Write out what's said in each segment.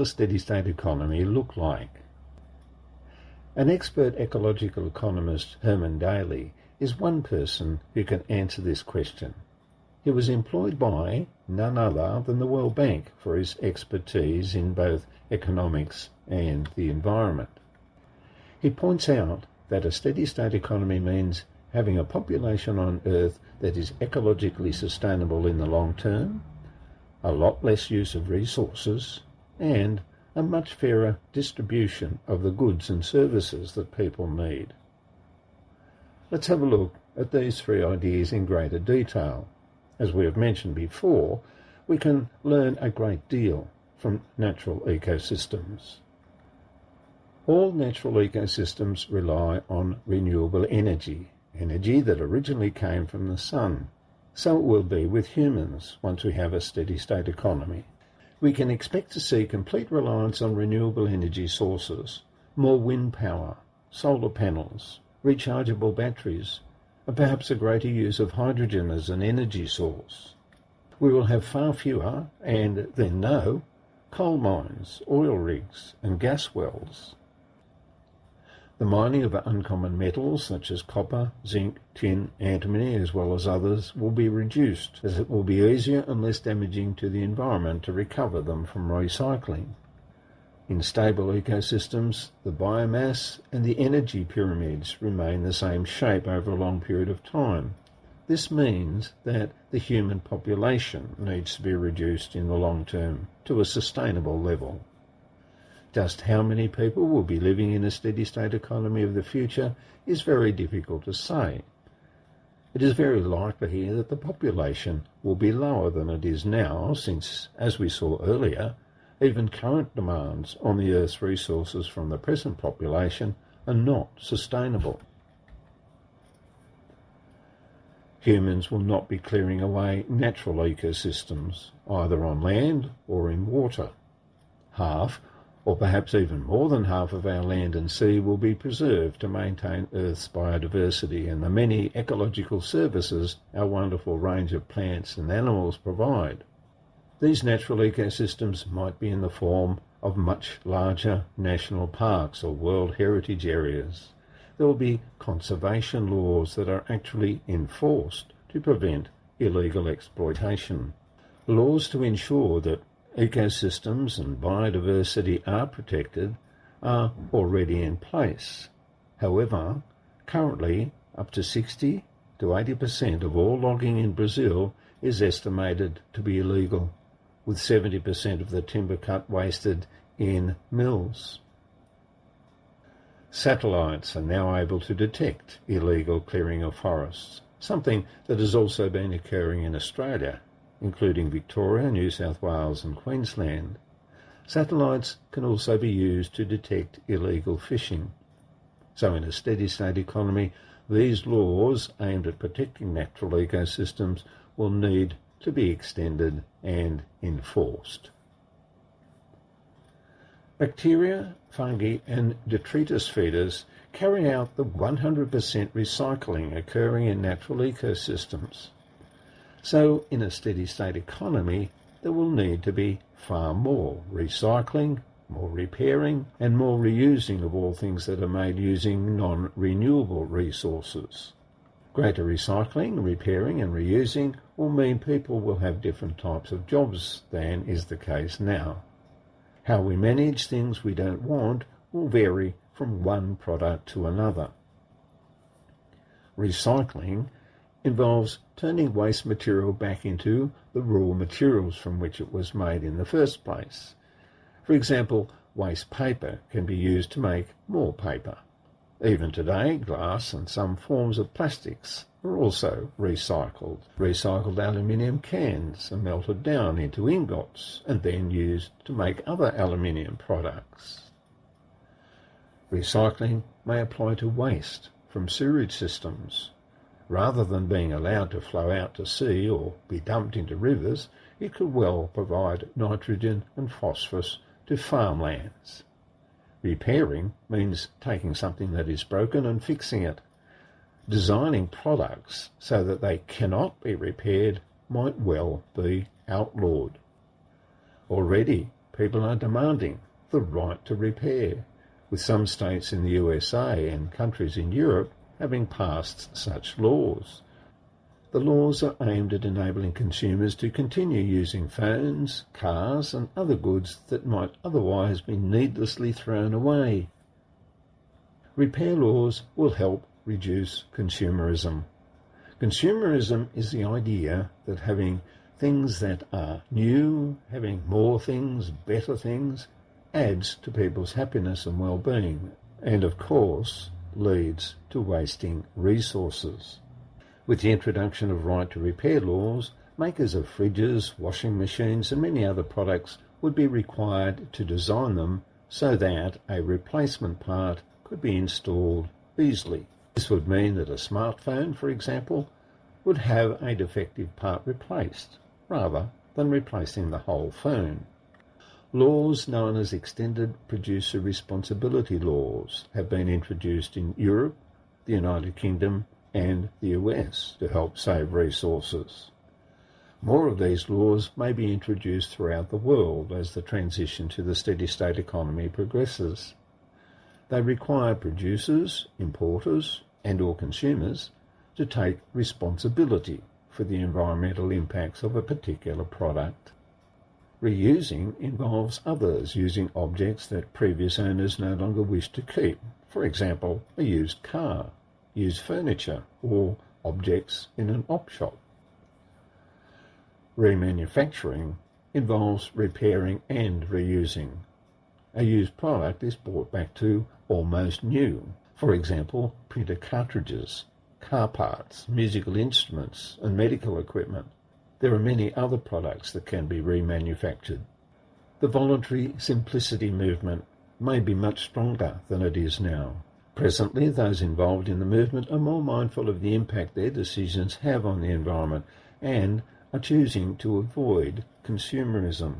steady-state economy look like? An expert ecological economist, Herman Daly, is one person who can answer this question. He was employed by none other than the World Bank for his expertise in both economics and the environment. He points out that a steady-state economy means having a population on Earth that is ecologically sustainable in the long term, a lot less use of resources, and a much fairer distribution of the goods and services that people need. Let's have a look at these three ideas in greater detail. As we have mentioned before, we can learn a great deal from natural ecosystems. All natural ecosystems rely on renewable energy that originally came from the sun. So it will be with humans once we have a steady-state economy. We can expect to see complete reliance on renewable energy sources, more wind power, solar panels, rechargeable batteries, and perhaps a greater use of hydrogen as an energy source. We will have far fewer, and then no, coal mines, oil rigs, and gas wells. The mining of uncommon metals such as copper, zinc, tin, antimony, as well as others, will be reduced, as it will be easier and less damaging to the environment to recover them from recycling. In stable ecosystems, the biomass and the energy pyramids remain the same shape over a long period of time. This means that the human population needs to be reduced in the long term to a sustainable level. Just how many people will be living in a steady-state economy of the future is very difficult to say. It is very likely that the population will be lower than it is now, since, as we saw earlier, even current demands on the Earth's resources from the present population are not sustainable. Humans will not be clearing away natural ecosystems, either on land or in water. Half, or perhaps even more than half of our land and sea will be preserved to maintain Earth's biodiversity and the many ecological services our wonderful range of plants and animals provide. These natural ecosystems might be in the form of much larger national parks or World Heritage areas. There will be conservation laws that are actually enforced to prevent illegal exploitation. Laws to ensure that ecosystems and biodiversity are protected are already in place. However, currently up to 60 to 80% of all logging in Brazil is estimated to be illegal, with 70% of the timber cut wasted in mills. Satellites are now able to detect illegal clearing of forests, something that has also been occurring in Australia, including Victoria, New South Wales and Queensland. Satellites can also be used to detect illegal fishing. So in a steady-state economy, these laws aimed at protecting natural ecosystems will need to be extended and enforced. Bacteria, fungi and detritus feeders carry out the 100% recycling occurring in natural ecosystems. So in a steady-state economy, there will need to be far more recycling, more repairing and more reusing of all things that are made using non-renewable resources. Greater recycling, repairing and reusing will mean people will have different types of jobs than is the case now. How we manage things we don't want will vary from one product to another. Recycling involves turning waste material back into the raw materials from which it was made in the first place. For example, waste paper can be used to make more paper. Even today, glass and some forms of plastics are also recycled. Recycled aluminium cans are melted down into ingots and then used to make other aluminium products. Recycling may apply to waste from sewage systems. Rather than being allowed to flow out to sea or be dumped into rivers, it could well provide nitrogen and phosphorus to farmlands. Repairing means taking something that is broken and fixing it. Designing products so that they cannot be repaired might well be outlawed. Already, people are demanding the right to repair, with some states in the USA and countries in Europe having passed such laws. The laws are aimed at enabling consumers to continue using phones, cars and other goods that might otherwise be needlessly thrown away. Repair laws will help reduce consumerism. Consumerism is the idea that having things that are new, having more things, better things, adds to people's happiness and well-being, and of course leads to wasting resources. With the introduction of right to repair laws, makers of fridges, washing machines and many other products would be required to design them so that a replacement part could be installed easily. This would mean that a smartphone, for example, would have a defective part replaced, rather than replacing the whole phone. Laws known as extended producer responsibility laws have been introduced in Europe, the United Kingdom and the US to help save resources. More of these laws may be introduced throughout the world as the transition to the steady-state economy progresses. They require producers, importers and/or consumers to take responsibility for the environmental impacts of a particular product. Reusing involves others using objects that previous owners no longer wish to keep, for example, a used car, used furniture, or objects in an op shop. Remanufacturing involves repairing and reusing. A used product is brought back to almost new, for example, printer cartridges, car parts, musical instruments, and medical equipment. There are many other products that can be remanufactured. The voluntary simplicity movement may be much stronger than it is now. Presently, those involved in the movement are more mindful of the impact their decisions have on the environment and are choosing to avoid consumerism.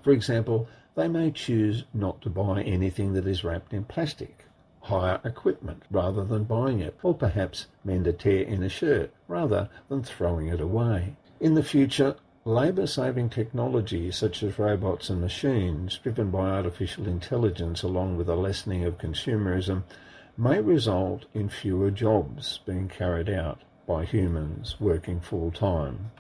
For example, they may choose not to buy anything that is wrapped in plastic, hire equipment rather than buying it, or perhaps mend a tear in a shirt rather than throwing it away. In the future, labour-saving technology such as robots and machines driven by artificial intelligence along with a lessening of consumerism may result in fewer jobs being carried out by humans working full-time.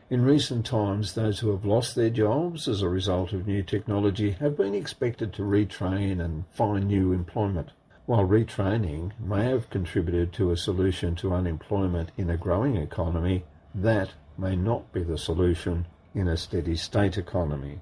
In recent times, those who have lost their jobs as a result of new technology have been expected to retrain and find new employment. While retraining may have contributed to a solution to unemployment in a growing economy, that may not be the solution in a steady-state economy.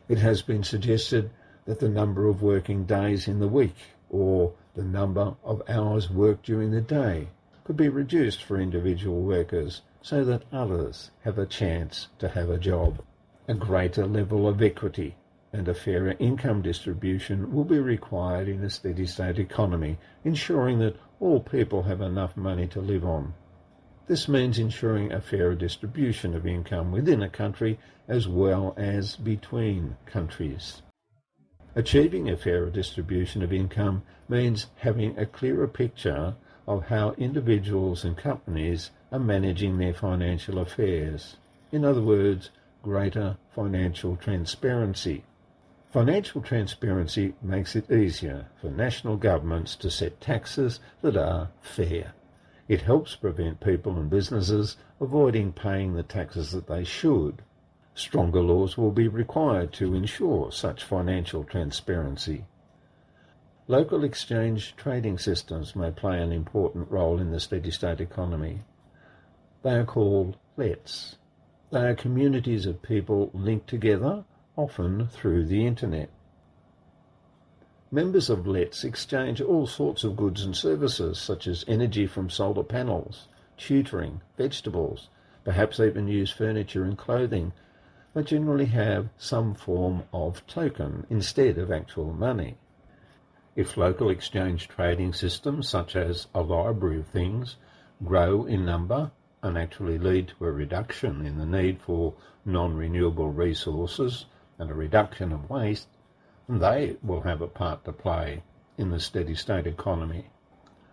It has been suggested that the number of working days in the week, or the number of hours worked during the day, could be reduced for individual workers so that others have a chance to have a job. A greater level of equity and a fairer income distribution will be required in a steady-state economy, ensuring that all people have enough money to live on. This means ensuring a fairer distribution of income within a country as well as between countries. Achieving a fairer distribution of income means having a clearer picture of how individuals and companies are managing their financial affairs. In other words, greater financial transparency. Financial transparency makes it easier for national governments to set taxes that are fair. It helps prevent people and businesses avoiding paying the taxes that they should. Stronger laws will be required to ensure such financial transparency. Local exchange trading systems may play an important role in the steady-state economy. They are called LETs. They are communities of people linked together, often through the internet. Members of LETs exchange all sorts of goods and services, such as energy from solar panels, tutoring, vegetables, perhaps even use furniture and clothing, but generally have some form of token instead of actual money. If local exchange trading systems, such as a library of things, grow in number and actually lead to a reduction in the need for non-renewable resources and a reduction of waste, they will have a part to play in the steady-state economy.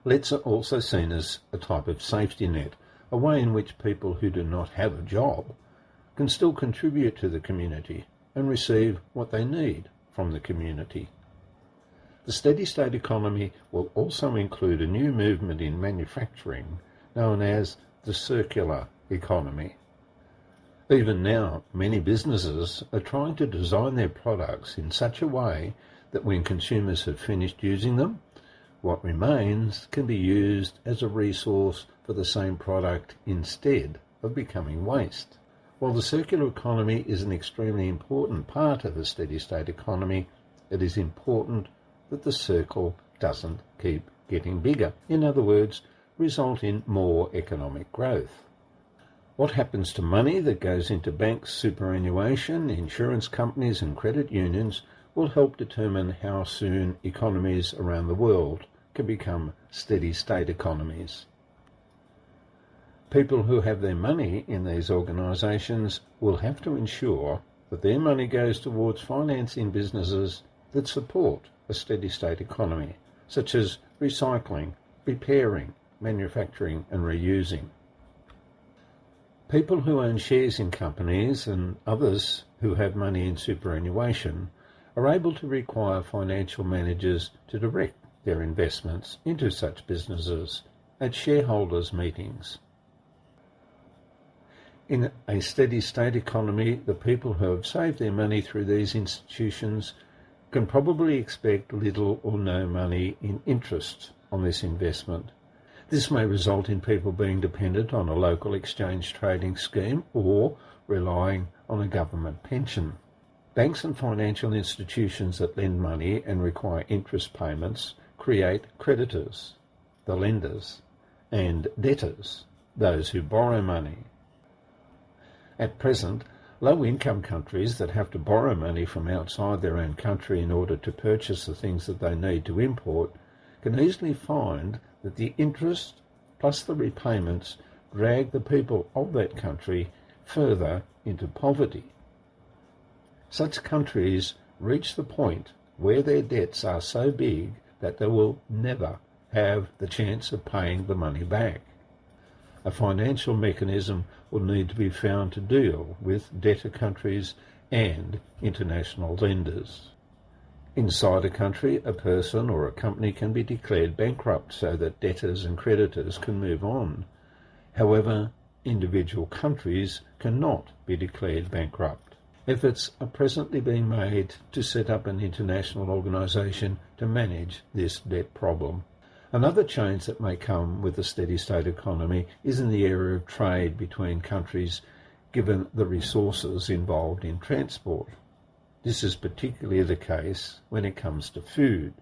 LETs are also seen as a type of safety net, a way in which people who do not have a job can still contribute to the community and receive what they need from the community. The steady-state economy will also include a new movement in manufacturing known as the circular economy. Even now, many businesses are trying to design their products in such a way that when consumers have finished using them, what remains can be used as a resource for the same product instead of becoming waste. While the circular economy is an extremely important part of a steady-state economy, it is important that the circle doesn't keep getting bigger. In other words, result in more economic growth. What happens to money that goes into banks, superannuation, insurance companies and credit unions will help determine how soon economies around the world can become steady-state economies. People who have their money in these organisations will have to ensure that their money goes towards financing businesses that support a steady-state economy, such as recycling, repairing, manufacturing and reusing. People who own shares in companies and others who have money in superannuation are able to require financial managers to direct their investments into such businesses at shareholders' meetings. In a steady-state economy, the people who have saved their money through these institutions can probably expect little or no money in interest on this investment. This may result in people being dependent on a local exchange trading scheme or relying on a government pension. Banks and financial institutions that lend money and require interest payments create creditors, the lenders, and debtors, those who borrow money. At present, low-income countries that have to borrow money from outside their own country in order to purchase the things that they need to import can easily find that the interest plus the repayments drag the people of that country further into poverty. Such countries reach the point where their debts are so big that they will never have the chance of paying the money back. A financial mechanism will need to be found to deal with debtor countries and international lenders. Inside a country, a person or a company can be declared bankrupt so that debtors and creditors can move on. However, individual countries cannot be declared bankrupt. Efforts are presently being made to set up an international organisation to manage this debt problem. Another change that may come with a steady-state economy is in the area of trade between countries, given the resources involved in transport. This is particularly the case when it comes to food.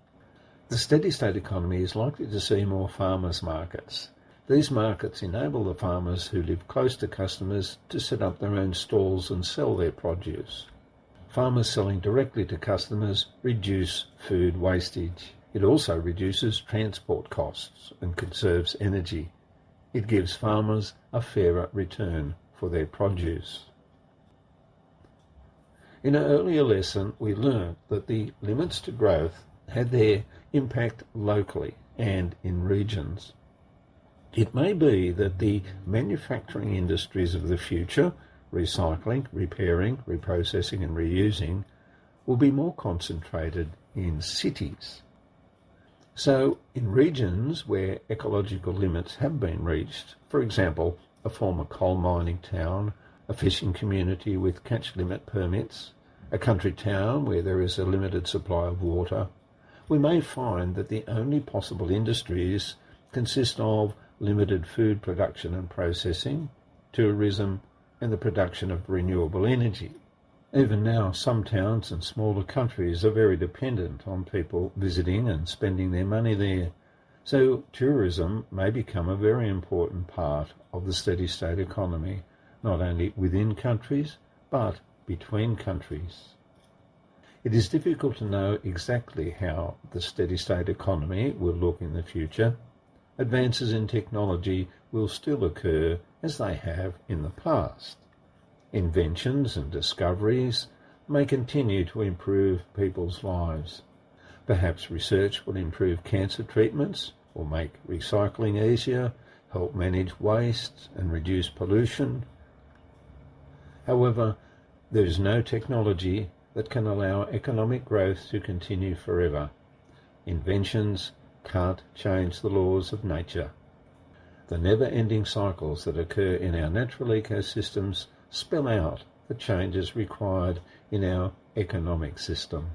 The steady-state economy is likely to see more farmers' markets. These markets enable the farmers who live close to customers to set up their own stalls and sell their produce. Farmers selling directly to customers reduce food wastage. It also reduces transport costs and conserves energy. It gives farmers a fairer return for their produce. In an earlier lesson, we learned that the limits to growth had their impact locally and in regions. It may be that the manufacturing industries of the future, recycling, repairing, reprocessing and reusing, will be more concentrated in cities. So, in regions where ecological limits have been reached, for example, a former coal mining town, a fishing community with catch limit permits, a country town where there is a limited supply of water, we may find that the only possible industries consist of limited food production and processing, tourism, and the production of renewable energy. Even now, some towns and smaller countries are very dependent on people visiting and spending their money there. So tourism may become a very important part of the steady-state economy, not only within countries, but between countries. It is difficult to know exactly how the steady-state economy will look in the future. Advances in technology will still occur as they have in the past. Inventions and discoveries may continue to improve people's lives. Perhaps research will improve cancer treatments or make recycling easier, help manage waste and reduce pollution. However, There is no technology that can allow economic growth to continue forever. Inventions can't change the laws of nature. The never-ending cycles that occur in our natural ecosystems spell out the changes required in our economic system.